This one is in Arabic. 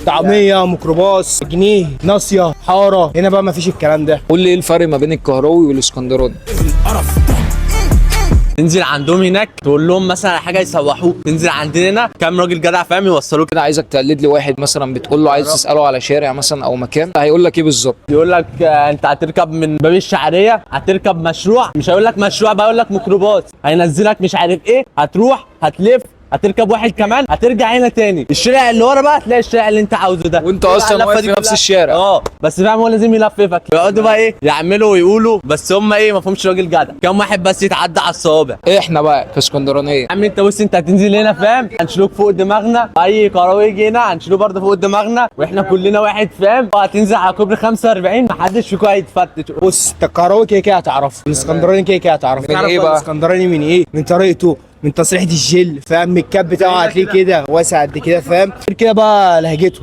طعميه، ميكروباص، جنيه، ناصيه، حاره. هنا بقى مفيش الكلام ده. قول لي ايه الفرق ما بين الكهراوي والاسكندراني؟ تنزل عندهم هناك تقول لهم مثلا على حاجه يسوحوك، تنزل عندنا هنا كام راجل جدع فاهم يوصلوك. كده عايزك تقلد لي واحد مثلا بتقول له عايز تساله على شارع مثلا او مكان، هيقول لك ايه بالظبط؟ يقول لك انت هتركب من باب الشعريه، هتركب مشروع، مش هيقول لك مشروع بقى، يقول لك ميكروباص، هينزلك مش عارف ايه، هتروح هتلف، هتركب واحد كمان، هترجع هنا تاني الشارع اللي ورا بقى هتلاقي الشارع اللي انت عاوزه ده، وانت اصلا واقف في نفس الشارع. بس فاهم هو لازم يلففك، يقعدوا بقى ايه يعملوا ويقولوا، بس هم ايه ما فهمش راجل جدع، كام واحد بس يتعدى على الصوابع. احنا بقى كاسكندرانيه يا عم انت بص، انت هتنزل هنا فاهم، هنشيلوك فوق دماغنا، اي كهراوي يجي هنا هنشيلوه برضه فوق دماغنا، واحنا كلنا واحد فاهم، وهتنزل على كوبري 45 محدش فيكم هيتفتش. بص انت الكهراوي كده كده هتعرفه، الاسكندراني كده كده هتعرفه. من ايه بقى؟ الاسكندراني من ايه؟ من طريقته، من تصريحه الجل فاهم، من الكاب بتاعه هتلاقيه كده واسع قد كده فاهم، غير كده بقى لهجته.